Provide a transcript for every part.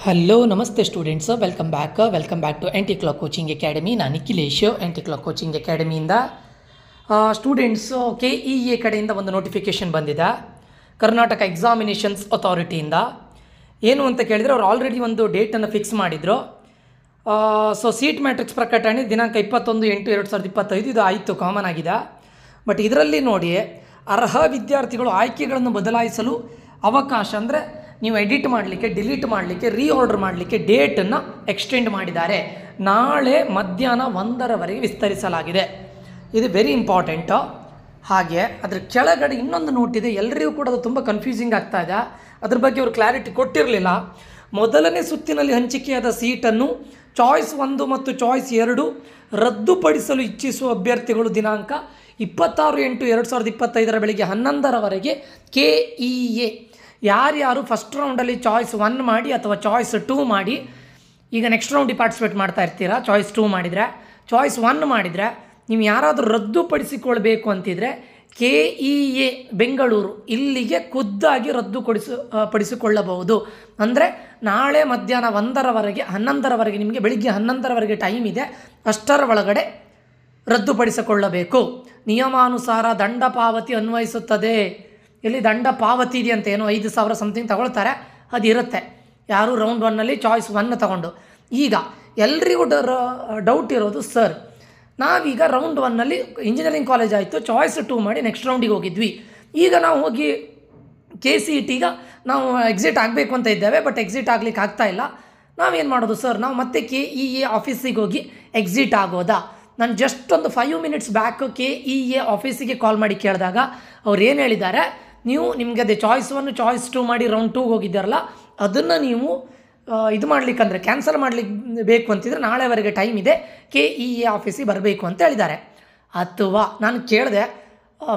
Hello ನಮಸ್ತೆ students, welcome back to anti clock coaching academy. ನಾನು Nikhilesh, anti clock coaching ಅಕಾಡೆಮಿಯಿಂದ. Students KEA ಕಡೆಯಿಂದ ಒಂದು ನೋಟಿಫಿಕೇಷನ್ ಬಂದಿದೆ ಕರ್ನಾಟಕ ಎಕ್ಸಾಮಿನೇಷನ್ಸ್ ಅಥಾರಿಟಿಯಿಂದ. ಏನು ಅಂತ ಕೇಳಿದರೆ ಅವ್ರು ಆಲ್ರೆಡಿ ಒಂದು ಡೇಟನ್ನು ಫಿಕ್ಸ್ ಮಾಡಿದರು. ಸೀಟ್ ಮ್ಯಾಟ್ರಿಕ್ಸ್ ಪ್ರಕಟಣೆ ದಿನಾಂಕ 21/8/2025 ಇದು ಆಯಿತು, ಕಾಮನ್ ಆಗಿದೆ. ಬಟ್ ಇದರಲ್ಲಿ ನೋಡಿ, ಅರ್ಹ ವಿದ್ಯಾರ್ಥಿಗಳು ಆಯ್ಕೆಗಳನ್ನು ಬದಲಾಯಿಸಲು ಅವಕಾಶ, ಅಂದರೆ ನೀವು ಎಡಿಟ್ ಮಾಡಲಿಕ್ಕೆ, ಡಿಲೀಟ್ ಮಾಡಲಿಕ್ಕೆ, ರೀಆರ್ಡರ್ ಮಾಡಲಿಕ್ಕೆ ಡೇಟನ್ನು ಎಕ್ಸ್ಟೆಂಡ್ ಮಾಡಿದ್ದಾರೆ. ನಾಳೆ ಮಧ್ಯಾಹ್ನ 1ರವರೆಗೆ ವಿಸ್ತರಿಸಲಾಗಿದೆ. ಇದು ವೆರಿ ಇಂಪಾರ್ಟೆಂಟು. ಹಾಗೆ ಅದರ ಕೆಳಗಡೆ ಇನ್ನೊಂದು ನೋಟ್ ಇದೆ, ಎಲ್ಲರಿಗೂ ಕೂಡ ಅದು ತುಂಬ ಕನ್ಫ್ಯೂಸಿಂಗ್ ಆಗ್ತಾ ಇದೆ. ಅದ್ರ ಬಗ್ಗೆ ಅವರು ಕ್ಲಾರಿಟಿ ಕೊಟ್ಟಿರಲಿಲ್ಲ. ಮೊದಲನೇ ಸುತ್ತಿನಲ್ಲಿ ಹಂಚಿಕೆಯಾದ ಸೀಟನ್ನು ಚಾಯ್ಸ್ 1 ಮತ್ತು ಚಾಯ್ಸ್ 2 ರದ್ದುಪಡಿಸಲು ಇಚ್ಛಿಸುವ ಅಭ್ಯರ್ಥಿಗಳು ದಿನಾಂಕ 26/8/2025 ಬೆಳಗ್ಗೆ 11ರವರೆಗೆ KEA ಯಾರ್ಯಾರು ಫಸ್ಟ್ ರೌಂಡಲ್ಲಿ ಚಾಯ್ಸ್ 1 ಮಾಡಿ ಅಥವಾ ಚಾಯ್ಸ್ 2 ಮಾಡಿ, ಈಗ ನೆಕ್ಸ್ಟ್ ರೌಂಡಿಗೆ ಪಾರ್ಟಿಸಿಪೇಟ್ ಮಾಡ್ತಾ ಇರ್ತೀರಾ. ಚಾಯ್ಸ್ 2 ಮಾಡಿದರೆ, ಚಾಯ್ಸ್ 1 ಮಾಡಿದರೆ ನೀವು ಯಾರಾದರೂ ರದ್ದುಪಡಿಸಿಕೊಳ್ಬೇಕು ಅಂತಿದ್ರೆ KEA ಬೆಂಗಳೂರು ಇಲ್ಲಿಗೆ ಖುದ್ದಾಗಿ ಪಡಿಸಿಕೊಳ್ಳಬಹುದು. ಅಂದರೆ ನಾಳೆ ಮಧ್ಯಾಹ್ನ 1ರವರೆಗೆ 11ರವರೆಗೆ, ನಿಮಗೆ ಬೆಳಿಗ್ಗೆ 11ರವರೆಗೆ ಟೈಮ್ ಇದೆ. ಅಷ್ಟರ ಒಳಗಡೆ ರದ್ದುಪಡಿಸಿಕೊಳ್ಳಬೇಕು. ನಿಯಮಾನುಸಾರ ದಂಡ ಪಾವತಿ ಅನ್ವಯಿಸುತ್ತದೆ. ಇಲ್ಲಿ ದಂಡ ಪಾವತಿ ಇದೆ ಅಂತ, ಏನೋ 5,000 ಸಮಥಿಂಗ್ ತಗೊಳ್ತಾರೆ, ಅದು ಇರುತ್ತೆ. ಯಾರು ರೌಂಡ್ 1ನಲ್ಲಿ ಚಾಯ್ಸ್ 1 ತಗೊಂಡು. ಈಗ ಎಲ್ರಿಗೂ ಡೌಟ್ ಇರೋದು, ಸರ್ ನಾವೀಗ ರೌಂಡ್ 1ನಲ್ಲಿ ಇಂಜಿನಿಯರಿಂಗ್ ಕಾಲೇಜ್ ಆಯಿತು, ಚಾಯ್ಸ್ 2 ಮಾಡಿ ನೆಕ್ಸ್ಟ್ ರೌಂಡಿಗೆ ಹೋಗಿದ್ವಿ. ಈಗ ನಾವು ಹೋಗಿ KCETಗ ನಾವು ಎಕ್ಸಿಟ್ ಆಗಬೇಕು ಅಂತ ಇದ್ದೇವೆ, ಬಟ್ ಎಕ್ಸಿಟ್ ಆಗ್ಲಿಕ್ಕೆ ಆಗ್ತಾ ಇಲ್ಲ. ನಾವೇನು ಮಾಡೋದು ಸರ್? ನಾವು ಮತ್ತೆ KEA ಆಫೀಸಿಗೆ ಹೋಗಿ ಎಕ್ಸಿಟ್ ಆಗೋದಾ? ನಾನು ಜಸ್ಟ್ ಒಂದು 5 ಮಿನಿಟ್ಸ್ ಬ್ಯಾಕ್ KEA ಆಫೀಸಿಗೆ ಕಾಲ್ ಮಾಡಿ ಕೇಳಿದಾಗ ಅವ್ರು ಏನು ಹೇಳಿದ್ದಾರೆ, ನೀವು ನಿಮಗೆ ಅದೇ ಚಾಯ್ಸ್ 1 ಚಾಯ್ಸ್ 2 ಮಾಡಿ ರೌಂಡ್ 2 ಹೋಗಿದ್ದಾರಲ್ಲ, ಅದನ್ನು ನೀವು ಇದು ಮಾಡಲಿಕ್ಕಂದ್ರೆ ಕ್ಯಾನ್ಸಲ್ ಮಾಡಲಿಕ್ಕೆ ಬೇಕು ಅಂತಿದ್ರೆ ನಾಳೆವರೆಗೆ ಟೈಮ್ ಇದೆ, KEA ಆಫೀಸಿಗೆ ಬರಬೇಕು ಅಂತ ಹೇಳಿದ್ದಾರೆ. ಅಥವಾ ನಾನು ಕೇಳಿದೆ,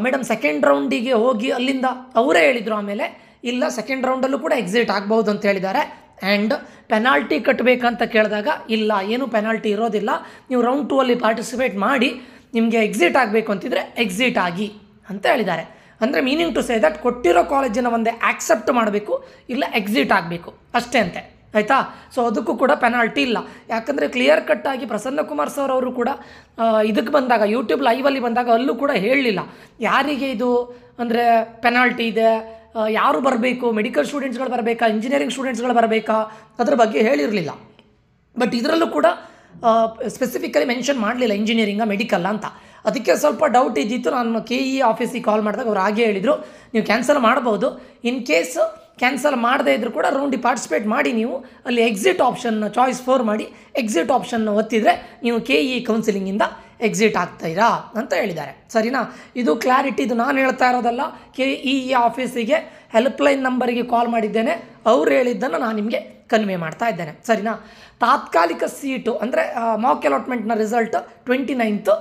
ಮೇಡಮ್ ಸೆಕೆಂಡ್ ರೌಂಡಿಗೆ ಹೋಗಿ ಅಲ್ಲಿಂದ ಅವರೇ ಹೇಳಿದರು ಆಮೇಲೆ, ಇಲ್ಲ ಸೆಕೆಂಡ್ ರೌಂಡಲ್ಲೂ ಕೂಡ ಎಕ್ಸಿಟ್ ಆಗ್ಬೋದು ಅಂತ ಹೇಳಿದ್ದಾರೆ. ಆ್ಯಂಡ್ ಪೆನಾಲ್ಟಿ ಕಟ್ಟಬೇಕಂತ ಕೇಳಿದಾಗ, ಇಲ್ಲ ಏನು ಪೆನಾಲ್ಟಿ ಇರೋದಿಲ್ಲ, ನೀವು ರೌಂಡ್ 2ಅಲ್ಲಿ ಪಾರ್ಟಿಸಿಪೇಟ್ ಮಾಡಿ ನಿಮಗೆ ಎಕ್ಸಿಟ್ ಆಗಬೇಕು ಅಂತಿದ್ರೆ ಎಕ್ಸಿಟ್ ಆಗಿ ಅಂತ ಹೇಳಿದ್ದಾರೆ. ಅಂದರೆ ಮೀನಿಂಗ್ ಟು ಸೇ ದಟ್ ಕೊಟ್ಟಿರೋ ಕಾಲೇಜಿನ ಒಂದೇ ಆಕ್ಸೆಪ್ಟ್ ಮಾಡಬೇಕು, ಇಲ್ಲ ಎಕ್ಸಿಟ್ ಆಗಬೇಕು ಅಷ್ಟೇ ಅಂತೆ, ಆಯಿತಾ? ಸೊ ಅದಕ್ಕೂ ಕೂಡ ಪೆನಾಲ್ಟಿ ಇಲ್ಲ. ಯಾಕಂದರೆ ಕ್ಲಿಯರ್ ಕಟ್ಟಾಗಿ ಪ್ರಸನ್ನಕುಮಾರ್ ಸರ್ ಅವರು ಕೂಡ ಇದಕ್ಕೆ ಬಂದಾಗ, ಯೂಟ್ಯೂಬ್ ಲೈವಲ್ಲಿ ಬಂದಾಗ ಅಲ್ಲೂ ಕೂಡ ಹೇಳಲಿಲ್ಲ ಯಾರಿಗೆ ಇದು ಅಂದರೆ ಪೆನಾಲ್ಟಿ ಇದೆ, ಯಾರು ಬರಬೇಕು, ಮೆಡಿಕಲ್ ಸ್ಟೂಡೆಂಟ್ಸ್ಗಳು ಬರಬೇಕಾ, ಇಂಜಿನಿಯರಿಂಗ್ ಸ್ಟೂಡೆಂಟ್ಸ್ಗಳು ಬರಬೇಕಾ, ಅದ್ರ ಬಗ್ಗೆ ಹೇಳಿರಲಿಲ್ಲ. ಬಟ್ ಇದರಲ್ಲೂ ಕೂಡ ಸ್ಪೆಸಿಫಿಕಲಿ ಮೆನ್ಷನ್ ಮಾಡಲಿಲ್ಲ ಇಂಜಿನಿಯರಿಂಗ ಮೆಡಿಕಲ್ಲ ಅಂತ. ಅದಕ್ಕೆ ಸ್ವಲ್ಪ ಡೌಟ್ ಇದ್ದಿತ್ತು. ನಾನು KEA ಆಫೀಸಿಗೆ ಕಾಲ್ ಮಾಡಿದಾಗ ಅವ್ರು ಹಾಗೆ ಹೇಳಿದರು, ನೀವು ಕ್ಯಾನ್ಸಲ್ ಮಾಡ್ಬೋದು. ಇನ್ ಕೇಸ್ ಕ್ಯಾನ್ಸಲ್ ಮಾಡದೇ ಇದ್ದರೂ ಕೂಡ ರೌಂಡಿಗೆ ಪಾರ್ಟಿಸಿಪೇಟ್ ಮಾಡಿ ನೀವು ಅಲ್ಲಿ ಎಕ್ಸಿಟ್ ಆಪ್ಷನ್ ಚಾಯ್ಸ್ 4 ಮಾಡಿ ಎಕ್ಸಿಟ್ ಆಪ್ಷನ್ ಒತ್ತಿದರೆ ನೀವು KEA ಕೌನ್ಸಿಲಿಂಗಿಂದ ಎಕ್ಸಿಟ್ ಆಗ್ತಾಯಿರಾ ಅಂತ ಹೇಳಿದ್ದಾರೆ. ಸರಿನಾ? ಇದು ಕ್ಲಾರಿಟಿ, ಇದು ನಾನು ಹೇಳ್ತಾ ಇರೋದಲ್ಲ. KEA ಆಫೀಸಿಗೆ ಹೆಲ್ಪ್ಲೈನ್ ನಂಬರಿಗೆ ಕಾಲ್ ಮಾಡಿದ್ದೇನೆ, ಅವ್ರು ಹೇಳಿದ್ದನ್ನು ನಾನು ನಿಮಗೆ ಕನ್ವೆ ಮಾಡ್ತಾ ಇದ್ದೇನೆ. ಸರಿನಾ? ತಾತ್ಕಾಲಿಕ ಸೀಟು ಅಂದರೆ ಮಾಕ್ ಅಲಾಟ್ಮೆಂಟ್ನ ರಿಸಲ್ಟ್ 29th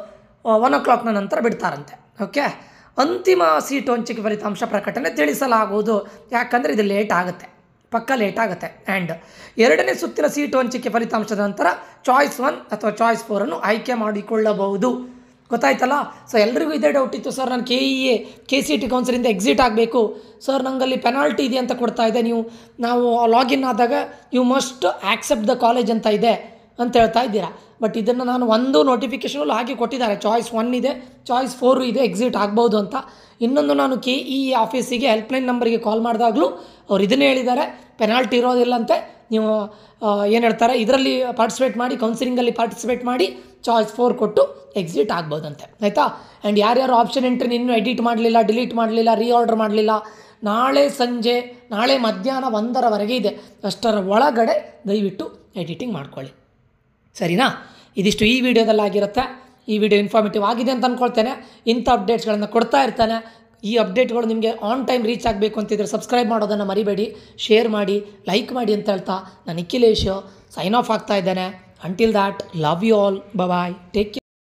1 o'clock ನಂತರ ಬಿಡ್ತಾರಂತೆ. ಓಕೆ, ಅಂತಿಮ ಸೀಟು ಹಂಚಿಕೆ ಫಲಿತಾಂಶ ಪ್ರಕಟಣೆ ತಿಳಿಸಲಾಗುವುದು. ಯಾಕಂದರೆ ಇದು ಲೇಟ್ ಆಗುತ್ತೆ, ಪಕ್ಕ ಲೇಟ್ ಆಗುತ್ತೆ. ಆ್ಯಂಡ್ 2ನೇ ಸುತ್ತಿನ ಸೀಟು ಹಂಚಿಕೆ ಫಲಿತಾಂಶದ ನಂತರ ಚಾಯ್ಸ್ 1 ಅಥವಾ ಚಾಯ್ಸ್ 4 ಆಯ್ಕೆ ಮಾಡಿಕೊಳ್ಳಬಹುದು. ಗೊತ್ತಾಯ್ತಲ್ಲ? ಸೊ ಎಲ್ರಿಗೂ ಇದೇ ಡೌಟ್ ಇತ್ತು, ಸರ್ ನಾನು KCET ಕೌನ್ಸಿಲಿಂದ ಎಕ್ಸಿಟ್ ಆಗಬೇಕು ಸರ್, ನಂಗಲ್ಲಿ ಪೆನಾಲ್ಟಿ ಇದೆ ಅಂತ ಕೊಡ್ತಾ ಇದೆ, ನಾವು ಲಾಗಿನ್ ಆದಾಗ you must accept the college ಅಂತ ಇದೆ ಅಂತ ಹೇಳ್ತಾ ಇದ್ದೀರಾ. ಬಟ್ ಇದನ್ನು ನಾನು ಒಂದು ನೋಟಿಫಿಕೇಷನಲ್ಲಿ ಹಾಗೆ ಕೊಟ್ಟಿದ್ದಾರೆ, ಚಾಯ್ಸ್ 1 ಇದೆ, ಚಾಯ್ಸ್ 4 ಇದೆ, ಎಕ್ಸಿಟ್ ಆಗ್ಬೋದು ಅಂತ. ಇನ್ನೊಂದು ನಾನು KEA ಆಫೀಸಿಗೆ ಹೆಲ್ಪ್ಲೈನ್ ನಂಬರಿಗೆ ಕಾಲ್ ಮಾಡಿದಾಗಲೂ ಅವ್ರು ಇದನ್ನೇ ಹೇಳಿದ್ದಾರೆ, ಪೆನಾಲ್ಟಿ ಇರೋದಿಲ್ಲಂತೆ, ನೀವು ಏನು ಹೇಳ್ತಾರೆ ಇದರಲ್ಲಿ ಪಾರ್ಟಿಸಿಪೇಟ್ ಮಾಡಿ, ಕೌನ್ಸಿಲಿಂಗಲ್ಲಿ ಪಾರ್ಟಿಸಿಪೇಟ್ ಮಾಡಿ ಚಾಯ್ಸ್ 4 ಕೊಟ್ಟು ಎಕ್ಸಿಟ್ ಆಗ್ಬೋದಂತೆ, ಆಯಿತಾ? ಆ್ಯಂಡ್ ಯಾರ್ಯಾರು ಆಪ್ಷನ್ ಎಂಟ್ರಿನ ಇನ್ನೂ ಎಡಿಟ್ ಮಾಡಲಿಲ್ಲ, ಡಿಲೀಟ್ ಮಾಡಲಿಲ್ಲ, ರೀಆರ್ಡರ್ ಮಾಡಲಿಲ್ಲ, ನಾಳೆ ಮಧ್ಯಾಹ್ನ 1ರವರೆಗೆ ಇದೆ. ಅಷ್ಟರ ಒಳಗಡೆ ದಯವಿಟ್ಟು ಎಡಿಟಿಂಗ್ ಮಾಡ್ಕೊಳ್ಳಿ. ಸರಿನಾ? ಇದಿಷ್ಟು ಈ ವಿಡಿಯೋದಲ್ಲಾಗಿರುತ್ತೆ. ಈ ವಿಡಿಯೋ ಇನ್ಫಾರ್ಮೇಟಿವ್ ಆಗಿದೆ ಅಂತ ಅಂದ್ಕೊಳ್ತೇನೆ. ಇಂಥ ಅಪ್ಡೇಟ್ಸ್ಗಳನ್ನು ಕೊಡ್ತಾ ಇರ್ತಾನೆ. ಈ ಅಪ್ಡೇಟ್ಗಳು ನಿಮಗೆ ಆನ್ ಟೈಮ್ ರೀಚ್ ಆಗಬೇಕು ಅಂತಿದ್ರೆ ಸಬ್ಸ್ಕ್ರೈಬ್ ಮಾಡೋದನ್ನು ಮರಿಬೇಡಿ, ಶೇರ್ ಮಾಡಿ, ಲೈಕ್ ಮಾಡಿ ಅಂತ ಹೇಳ್ತಾ ನಾನು ನಿಖಿಲೇಶ್ ಸೈನ್ ಆಫ್ ಆಗ್ತಾ ಇದ್ದೇನೆ. Until that, love you all, bye, take care.